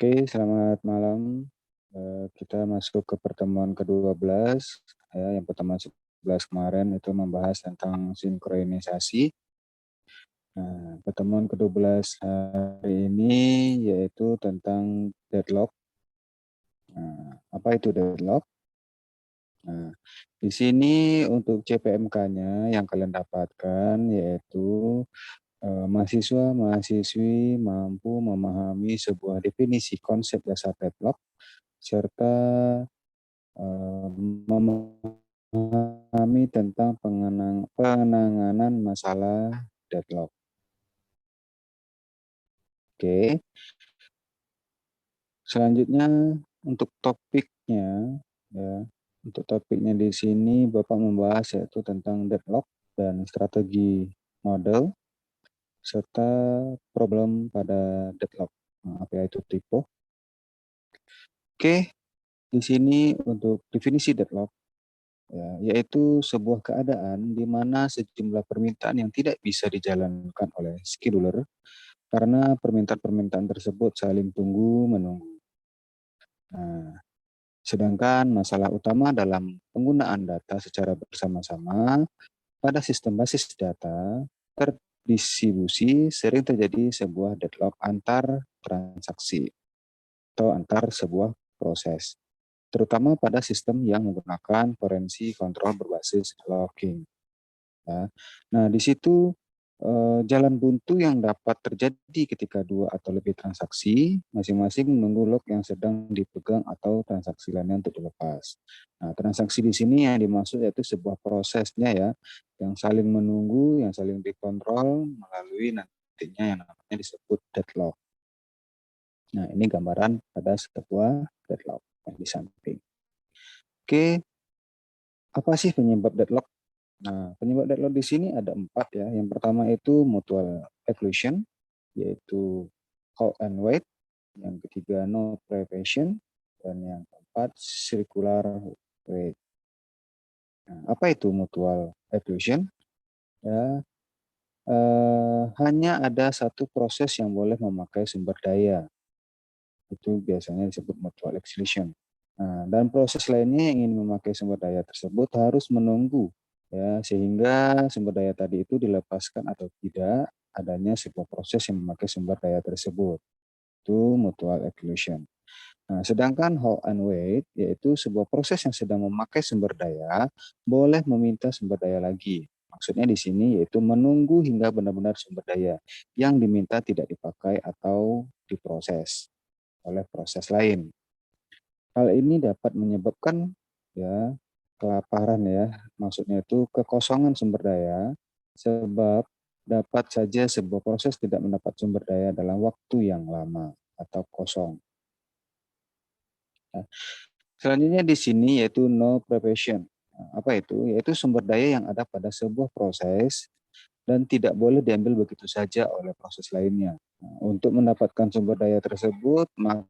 Oke, selamat malam. Kita masuk ke pertemuan ke-12, ya, yang pertemuan 11 kemarin itu membahas tentang sinkronisasi. Nah, pertemuan ke-12 hari ini yaitu tentang deadlock. Nah, apa itu deadlock? Nah, di sini untuk CPMK-nya yang kalian dapatkan yaitu mahasiswa-mahasiswi mampu memahami sebuah definisi konsep dasar deadlock serta eh, memahami tentang penanganan masalah deadlock. Oke, selanjutnya untuk topiknya, ya, untuk topiknya di sini Bapak membahas yaitu tentang deadlock dan strategi model serta problem pada deadlock. Nah, apa itu tipe? Oke, di sini untuk definisi deadlock, ya, yaitu sebuah keadaan di mana sejumlah permintaan yang tidak bisa dijalankan oleh scheduler karena permintaan-permintaan tersebut saling tunggu-menunggu. Nah, sedangkan masalah utama dalam penggunaan data secara bersama-sama pada sistem basis data terdistribusi sering terjadi sebuah deadlock antar transaksi atau antar sebuah proses, terutama pada sistem yang menggunakan forensi kontrol berbasis logging. Ya. Nah, di situ jalan buntu yang dapat terjadi ketika dua atau lebih transaksi masing-masing menunggu lock yang sedang dipegang atau transaksi lainnya untuk dilepas. Nah, transaksi di sini yang dimaksud yaitu sebuah prosesnya ya, yang saling menunggu, yang saling dikontrol melalui nantinya yang namanya disebut deadlock. Nah, ini gambaran pada sebuah deadlock yang di samping. Oke, apa sih penyebab deadlock? Nah, penyebab deadlock di sini ada 4 ya. Yang pertama itu mutual exclusion, yaitu halt and wait. Yang ketiga no prevention. Dan yang keempat circular wait. Nah, apa itu mutual exclusion? Ya, hanya ada satu proses yang boleh memakai sumber daya. Itu biasanya disebut mutual exclusion. Nah, dan proses lainnya yang ingin memakai sumber daya tersebut harus menunggu ya sehingga sumber daya tadi itu dilepaskan atau tidak adanya sebuah proses yang memakai sumber daya tersebut. Itu mutual exclusion. Nah, sedangkan hold and wait yaitu sebuah proses yang sedang memakai sumber daya boleh meminta sumber daya lagi. Maksudnya di sini yaitu menunggu hingga benar-benar sumber daya yang diminta tidak dipakai atau diproses oleh proses lain. Hal ini dapat menyebabkan ya kelaparan ya, maksudnya itu kekosongan sumber daya sebab dapat saja sebuah proses tidak mendapat sumber daya dalam waktu yang lama atau kosong. Nah, selanjutnya di sini yaitu no preparation. Nah, apa itu? Yaitu sumber daya yang ada pada sebuah proses dan tidak boleh diambil begitu saja oleh proses lainnya. Nah, untuk mendapatkan sumber daya tersebut, maka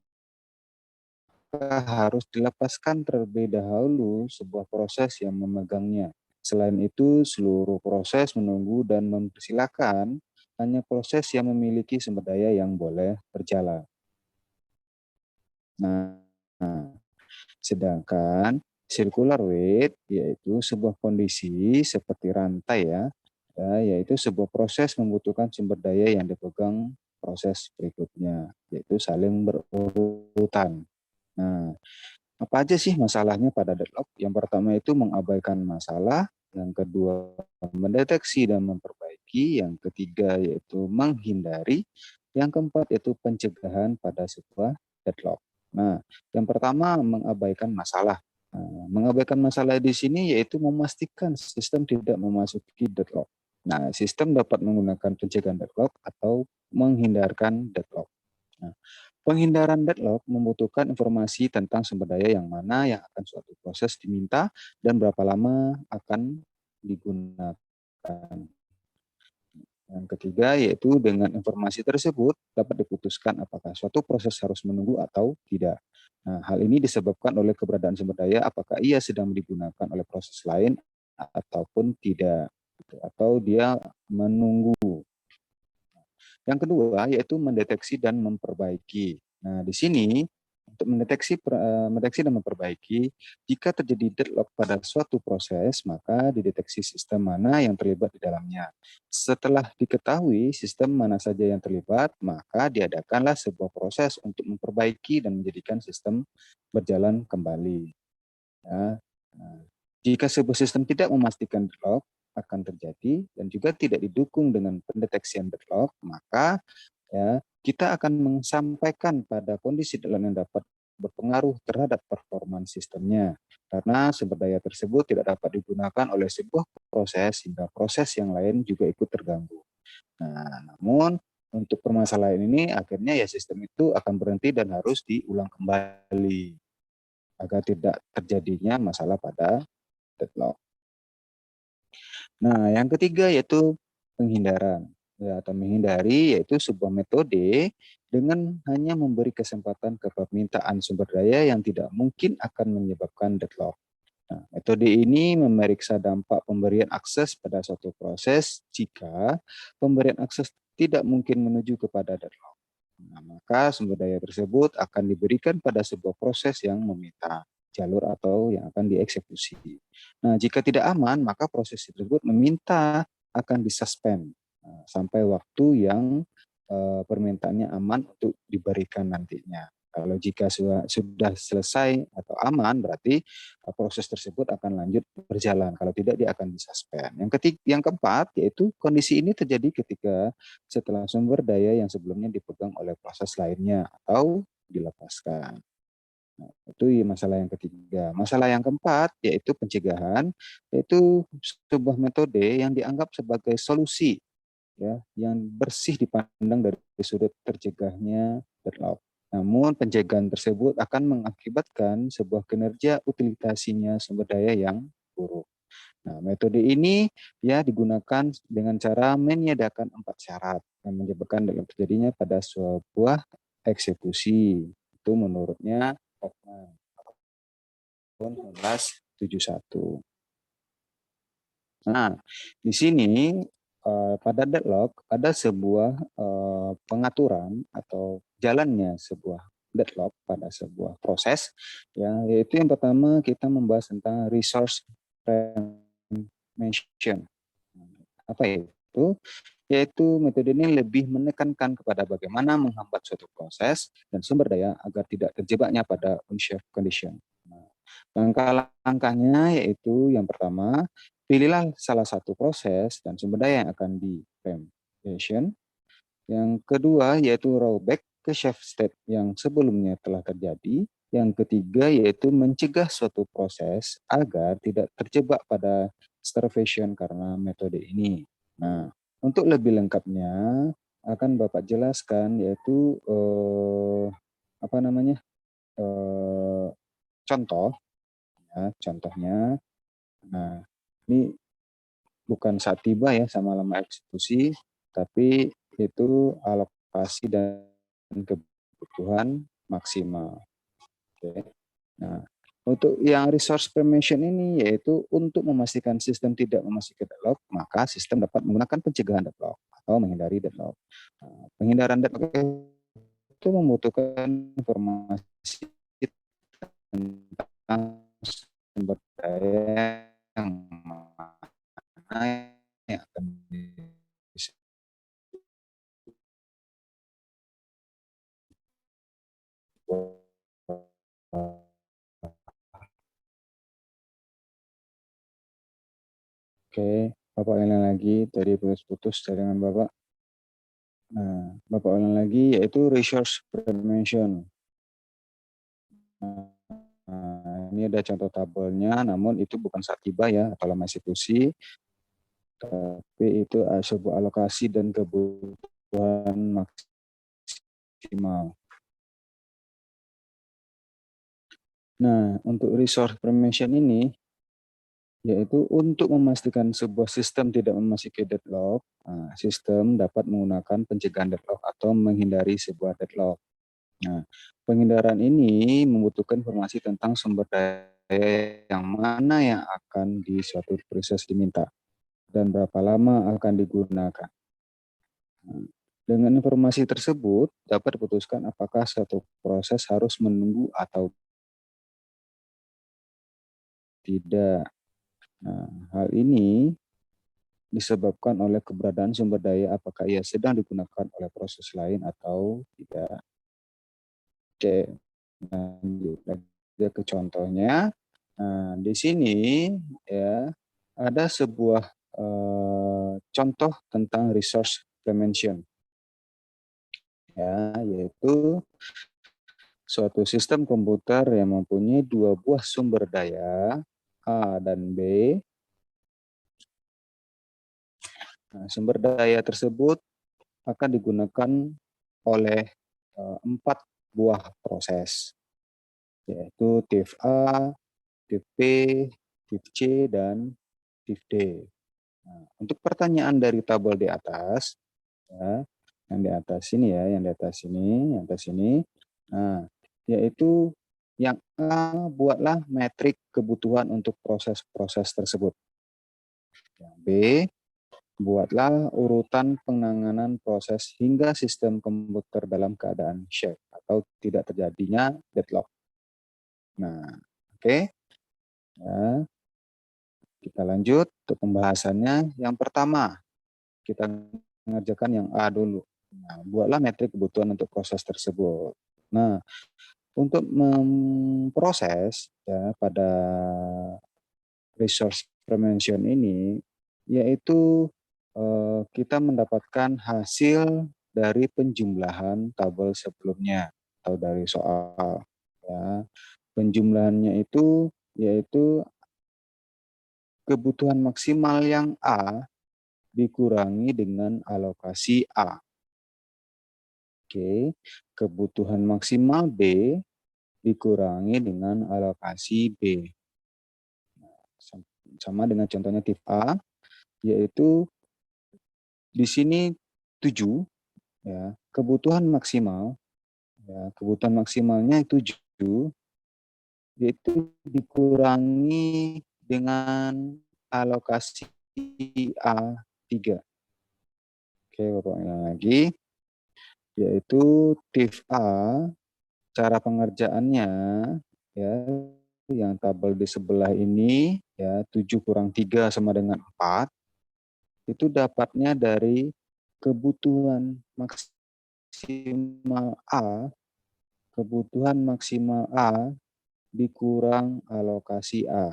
harus dilepaskan terlebih dahulu sebuah proses yang memegangnya. Selain itu, seluruh proses menunggu dan mempersilahkan hanya proses yang memiliki sumber daya yang boleh berjalan. Nah, sedangkan circular wait yaitu sebuah kondisi seperti rantai ya, yaitu sebuah proses membutuhkan sumber daya yang dipegang proses berikutnya, yaitu saling berurutan. Nah, apa aja sih masalahnya pada deadlock? Yang pertama itu mengabaikan masalah, yang kedua mendeteksi dan memperbaiki, yang ketiga yaitu menghindari, yang keempat yaitu pencegahan pada sebuah deadlock. Nah, yang pertama mengabaikan masalah. Nah, mengabaikan masalah di sini yaitu memastikan sistem tidak memasuki deadlock. Nah, sistem dapat menggunakan pencegahan deadlock atau menghindarkan deadlock. Nah, penghindaran deadlock membutuhkan informasi tentang sumber daya yang mana yang akan suatu proses diminta dan berapa lama akan digunakan. Yang ketiga yaitu dengan informasi tersebut dapat diputuskan apakah suatu proses harus menunggu atau tidak. Nah, hal ini disebabkan oleh keberadaan sumber daya apakah ia sedang digunakan oleh proses lain ataupun tidak, atau dia menunggu. Yang kedua yaitu mendeteksi dan memperbaiki. Nah, di sini untuk mendeteksi dan memperbaiki, jika terjadi deadlock pada suatu proses, maka dideteksi sistem mana yang terlibat di dalamnya. Setelah diketahui sistem mana saja yang terlibat, maka diadakanlah sebuah proses untuk memperbaiki dan menjadikan sistem berjalan kembali. Ya. Nah, jika sebuah sistem tidak memastikan deadlock akan terjadi dan juga tidak didukung dengan pendeteksian deadlock, maka ya kita akan menyampaikan pada kondisi deadlock yang dapat berpengaruh terhadap performa sistemnya karena sumber daya tersebut tidak dapat digunakan oleh sebuah proses sehingga proses yang lain juga ikut terganggu. Nah, namun untuk permasalahan ini akhirnya ya sistem itu akan berhenti dan harus diulang kembali agar tidak terjadinya masalah pada deadlock. Nah, yang ketiga yaitu penghindaran. Ya, atau menghindari yaitu sebuah metode dengan hanya memberi kesempatan ke permintaan sumber daya yang tidak mungkin akan menyebabkan deadlock. Nah, metode ini memeriksa dampak pemberian akses pada suatu proses jika pemberian akses tidak mungkin menuju kepada deadlock. Nah, maka sumber daya tersebut akan diberikan pada sebuah proses yang meminta jalur atau yang akan dieksekusi. Nah, jika tidak aman, maka proses tersebut meminta akan disuspend sampai waktu yang permintaannya aman untuk diberikan nantinya. Kalau jika sudah selesai atau aman, berarti proses tersebut akan lanjut berjalan. Kalau tidak, dia akan disuspend. Yang keempat, yaitu kondisi ini terjadi ketika setelah sumber daya yang sebelumnya dipegang oleh proses lainnya atau dilepaskan. Nah, itu masalah yang ketiga. Masalah yang keempat yaitu pencegahan, yaitu sebuah metode yang dianggap sebagai solusi ya yang bersih dipandang dari sudut tercegahnya deadlock. Namun pencegahan tersebut akan mengakibatkan sebuah kinerja utilitasinya sumber daya yang buruk. Nah, metode ini ya digunakan dengan cara menyediakan 4 syarat yang menyebabkan dalam terjadinya pada sebuah eksekusi. Itu menurutnya Hoffman tahun 1971. Nah, di sini pada deadlock ada sebuah pengaturan atau jalannya sebuah deadlock pada sebuah proses, ya, yaitu yang pertama kita membahas tentang resource preemption. Apa itu? Yaitu metode ini lebih menekankan kepada bagaimana menghambat suatu proses dan sumber daya agar tidak terjebaknya pada unsafe condition. Nah, langkah-langkahnya yaitu yang pertama, pilihlah salah satu proses dan sumber daya yang akan di-preemption. Yang kedua yaitu rollback ke safe state yang sebelumnya telah terjadi. Yang ketiga yaitu mencegah suatu proses agar tidak terjebak pada starvation karena metode ini. Nah, untuk lebih lengkapnya akan Bapak jelaskan yaitu apa namanya contoh, ya, contohnya. Nah, ini bukan saat tiba ya sama lama eksekusi, tapi itu alokasi dan kebutuhan maksimal. Oke. Nah, untuk yang resource permission ini yaitu untuk memastikan sistem tidak memasuki deadlock, maka sistem dapat menggunakan pencegahan deadlock atau menghindari deadlock. Nah, penghindaran deadlock itu membutuhkan informasi tentang sumber daya yang mana yang akan Oke, Bapak ulang lagi, tadi putus-putus jaringan Bapak. Nah, Bapak ulang lagi yaitu resource prevention. Nah, ini ada contoh tabelnya, namun itu bukan saat tiba ya atau lama eksekusi, tapi itu sebuah alokasi dan kebutuhan maksimal. Nah, untuk resource prevention ini yaitu untuk memastikan sebuah sistem tidak memasuki deadlock, sistem dapat menggunakan pencegahan deadlock atau menghindari sebuah deadlock. Nah, penghindaran ini membutuhkan informasi tentang sumber daya yang mana yang akan di suatu proses diminta dan berapa lama akan digunakan. Dengan informasi tersebut, dapat diputuskan apakah suatu proses harus menunggu atau tidak. Nah, hal ini disebabkan oleh keberadaan sumber daya, apakah ia sedang digunakan oleh proses lain atau tidak. Oke, lanjut aja ke contohnya. Nah, di sini ya ada sebuah contoh tentang resource prevention, ya, yaitu suatu sistem komputer yang mempunyai dua buah sumber daya A dan B. Nah, sumber daya tersebut akan digunakan oleh 4 buah proses, yaitu TIF A, TIF B, TIF C, dan TIF D. Nah, untuk pertanyaan dari tabel di atas, ya, yang di atas ini ya, yang di atas ini, yang atas ini, nah, yaitu yang A, buatlah metrik kebutuhan untuk proses-proses tersebut. Yang B, buatlah urutan penanganan proses hingga sistem komputer dalam keadaan safe atau tidak terjadinya deadlock. Nah, oke. Ya, kita lanjut ke pembahasannya. Yang pertama, kita mengerjakan yang A dulu. Nah, buatlah metrik kebutuhan untuk proses tersebut. Nah, untuk memproses ya pada resource prevention ini, yaitu kita mendapatkan hasil dari penjumlahan tabel sebelumnya atau dari soal. Ya, penjumlahannya itu yaitu kebutuhan maksimal yang A dikurangi dengan alokasi A. Oke, kebutuhan maksimal B dikurangi dengan alokasi B. Sama dengan contohnya tip A, yaitu di sini 7, ya, kebutuhan maksimal, ya, kebutuhan maksimalnya 7, yaitu dikurangi dengan alokasi A3. Oke, Bapak ulang lagi, yaitu TIF A, cara pengerjaannya, ya, yang tabel di sebelah ini, ya, 7 kurang 3 sama dengan 4, itu dapatnya dari kebutuhan maksimal A, kebutuhan maksimal A dikurang alokasi A.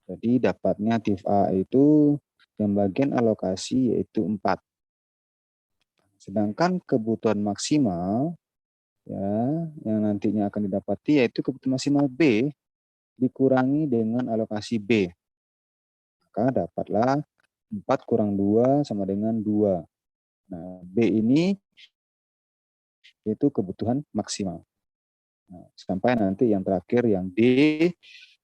Jadi dapatnya TIF A itu yang bagian alokasi yaitu 4. Sedangkan kebutuhan maksimal ya yang nantinya akan didapati yaitu kebutuhan maksimal B dikurangi dengan alokasi B. Maka dapatlah 4 kurang 2 sama dengan 2. Nah, B ini itu kebutuhan maksimal. Nah, sampai nanti yang terakhir yang D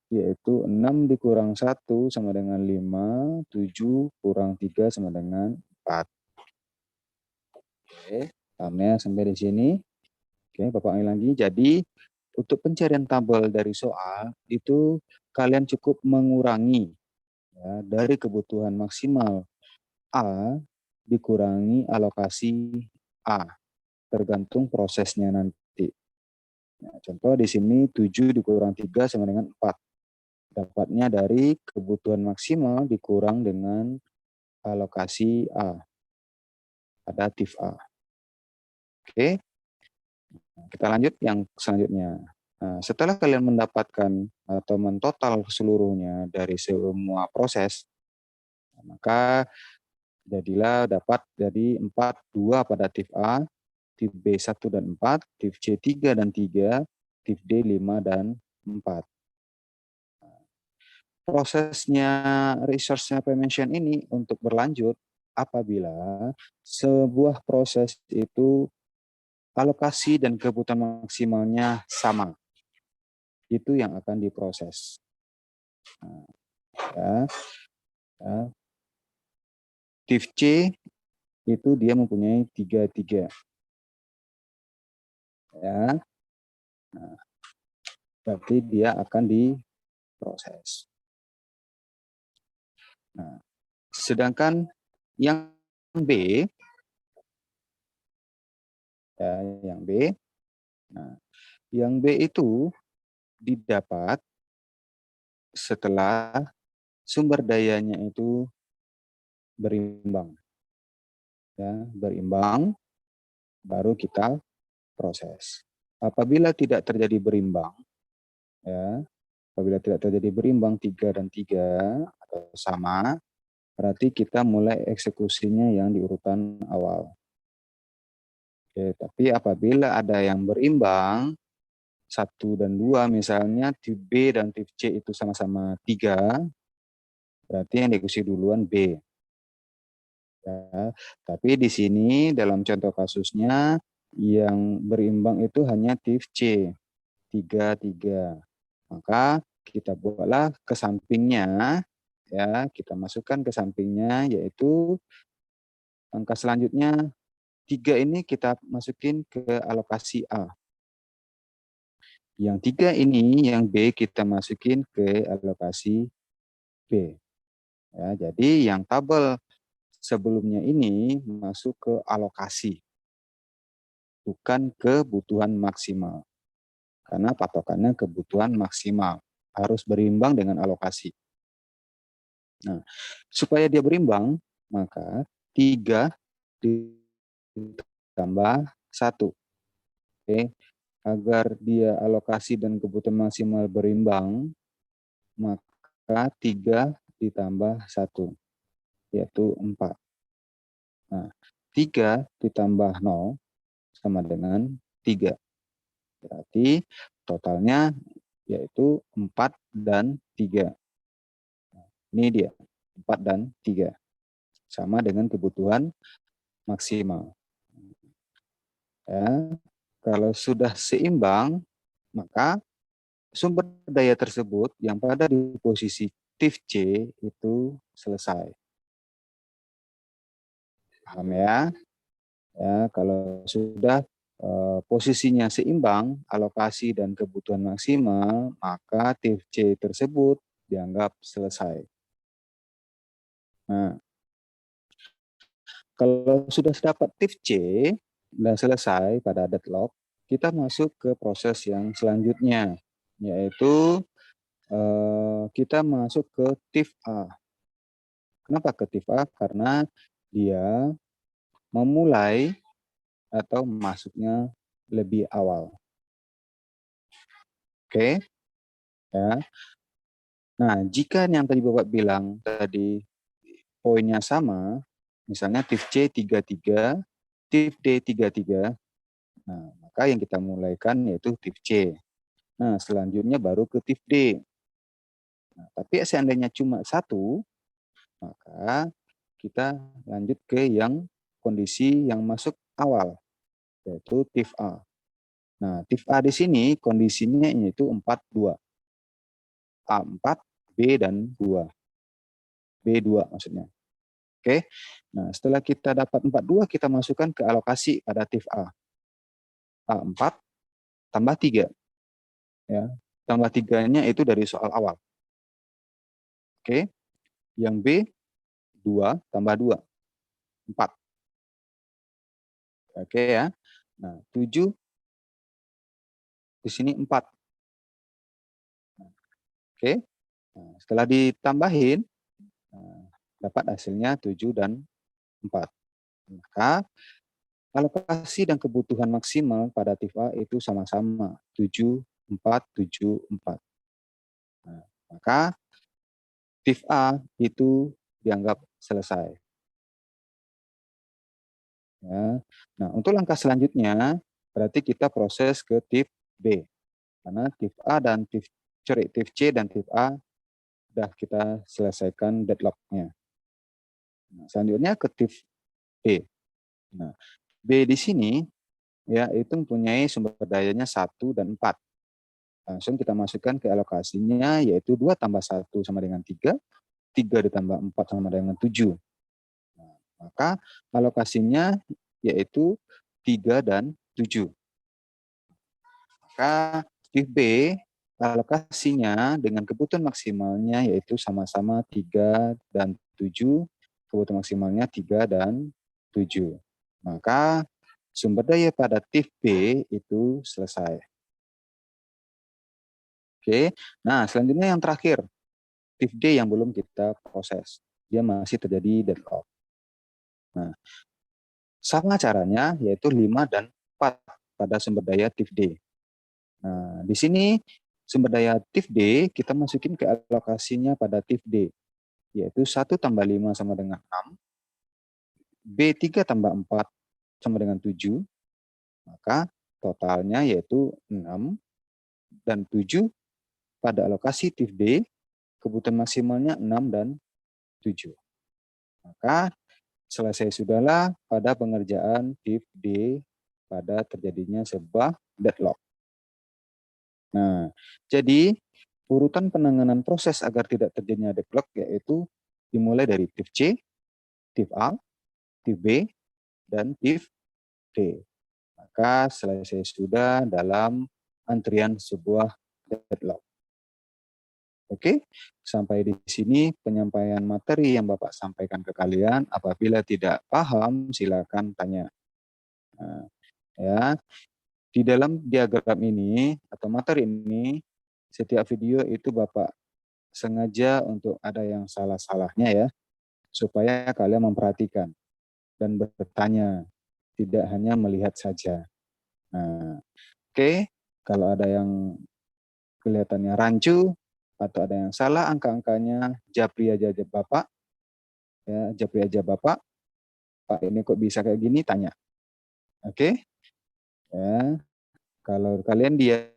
yaitu 6 dikurang 1 sama dengan 5, 7 kurang 3 sama dengan 4. Oke, pahamnya sampai di sini. Oke, Bapak ulangi lagi. Jadi, untuk pencarian tabel dari soal, itu kalian cukup mengurangi ya, dari kebutuhan maksimal A dikurangi alokasi A, tergantung prosesnya nanti. Nah, contoh di sini 7 dikurang 3 sama dengan 4. Dapatnya dari kebutuhan maksimal dikurang dengan alokasi A pada TIF A. Oke, kita lanjut yang selanjutnya. Nah, setelah kalian mendapatkan atau mentotal seluruhnya dari semua proses, maka jadilah dapat jadi 4, 2 pada TIF A, TIF B 1 dan 4, TIF C 3 dan 3, TIF D 5 dan 4. Prosesnya resource prevention ini untuk berlanjut apabila sebuah proses itu alokasi dan kebutuhan maksimalnya sama. Itu yang akan diproses. Nah, ya, ya. TIF C itu dia mempunyai 3, ya. Nah, berarti dia akan diproses. Nah, sedangkan yang B Ya, yang B. Nah, yang B itu didapat setelah sumber dayanya itu berimbang. Ya, berimbang, baru kita proses. Apabila tidak terjadi berimbang, ya, apabila tidak terjadi berimbang 3 dan 3 atau sama, berarti kita mulai eksekusinya yang di urutan awal. Oke, tapi apabila ada yang berimbang, 1 dan 2 misalnya, tip B dan tip C itu sama-sama 3, berarti yang dieksekusi duluan B. Ya. Tapi di sini dalam contoh kasusnya, yang berimbang itu hanya tip C, 3, 3. Maka kita buatlah ke sampingnya, ya, kita masukkan ke sampingnya, yaitu angka selanjutnya 3 ini kita masukin ke alokasi A. Yang 3 ini, yang B kita masukin ke alokasi B. Ya, jadi yang tabel sebelumnya ini masuk ke alokasi, bukan kebutuhan maksimal. Karena patokannya kebutuhan maksimal. Harus berimbang dengan alokasi. Nah, supaya dia berimbang, maka 3 ditambah 1. Oke. Agar dia alokasi dan kebutuhan maksimal berimbang, maka 3 ditambah 1, yaitu 4. Nah, 3 ditambah 0 sama dengan 3. Berarti totalnya yaitu 4 dan 3. Ini dia, 4 dan 3. Sama dengan kebutuhan maksimal. Ya, kalau sudah seimbang, maka sumber daya tersebut yang pada di posisi TIF C itu selesai. Paham ya? Ya, kalau sudah posisinya seimbang, alokasi dan kebutuhan maksimal, maka TIF C tersebut dianggap selesai. Nah, kalau sudah dapat TIF C dan selesai pada deadlock, kita masuk ke proses yang selanjutnya, yaitu kita masuk ke TIF A. Kenapa ke TIF A? Karena dia memulai atau masuknya lebih awal. Oke, ya. Nah, jika yang tadi Bapak bilang tadi poinnya sama, misalnya TIF C 33, TIF D 33, nah, maka yang kita mulaikan yaitu TIF C. Nah, selanjutnya baru ke TIF D. Nah, tapi seandainya cuma 1, maka kita lanjut ke yang kondisi yang masuk awal, yaitu TIF A. Nah, TIF A di sini kondisinya yaitu 4, 2. A4, B dan 2. B2 maksudnya. Oke. Nah, setelah kita dapat 42, kita masukkan ke alokasi pada TIF A. A4 tambah 3. Ya. Tambah 3-nya itu dari soal awal. Oke. Yang B 2 tambah 2. 4. Oke ya. Nah, 7 di sini 4. Oke. Nah, setelah ditambahin, nah, dapat hasilnya 7 dan 4. Maka alokasi dan kebutuhan maksimal pada TIF A itu sama-sama 7, 4, 7, 4. Nah, maka TIF A itu dianggap selesai. Ya. Nah, untuk langkah selanjutnya, berarti kita proses ke TIF B. Karena TIF A dan TIF C dan TIF A sudah kita selesaikan deadlock-nya. Nah, selanjutnya ke TIF B. Nah, B di sini ya itu mempunyai sumber dayanya 1 dan 4. Langsung kita masukkan ke alokasinya, yaitu 2 tambah 1 sama dengan 3, 3 ditambah 4 sama dengan 7. Nah, maka alokasinya yaitu 3 dan 7. Maka TIF B alokasinya dengan kebutuhan maksimalnya yaitu sama-sama 3 dan 7, kebutuhan maksimalnya 3 dan 7. Maka sumber daya pada TIF B itu selesai. Oke, nah selanjutnya yang terakhir, TIF D yang belum kita proses. Dia masih terjadi deadlock. Nah, sama caranya yaitu 5 dan 4 pada sumber daya TIF D. Nah, di sini sumber daya TIF D kita masukin ke alokasinya pada TIF D, yaitu 1 tambah 5 sama dengan 6, B3 tambah 4 sama dengan 7, maka totalnya yaitu 6 dan 7 pada alokasi TIF D, kebutuhan maksimalnya 6 dan 7. Maka selesai sudahlah pada pengerjaan TIF D pada terjadinya sebuah deadlock. Nah, jadi urutan penanganan proses agar tidak terjadinya deadlock yaitu dimulai dari TIF C, TIF A, TIF B, dan TIF D. Maka selesai sudah dalam antrian sebuah deadlock. Oke, sampai di sini penyampaian materi yang Bapak sampaikan ke kalian. Apabila tidak paham, silakan tanya. Nah, ya, di dalam diagram ini atau materi ini, setiap video itu Bapak sengaja untuk ada yang salah-salahnya ya, supaya kalian memperhatikan dan bertanya, tidak hanya melihat saja. Nah, oke, kalau ada yang kelihatannya rancu atau ada yang salah angka-angkanya, japri aja Bapak, ya, japri aja Bapak, Pak ini kok bisa kayak gini, tanya. Oke, ya, kalau kalian diam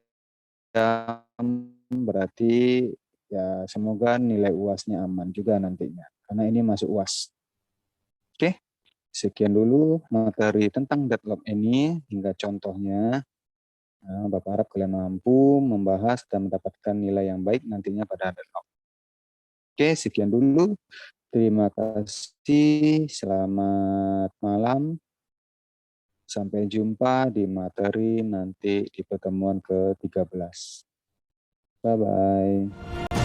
berarti ya semoga nilai UASnya aman juga nantinya, karena ini masuk UAS. Oke, sekian dulu materi tentang deadlock ini hingga contohnya. Nah, Bapak harap kalian mampu membahas dan mendapatkan nilai yang baik nantinya pada deadlock. Oke, sekian dulu. Terima kasih. Selamat malam. Sampai jumpa di materi nanti di pertemuan ke-13. Bye-bye.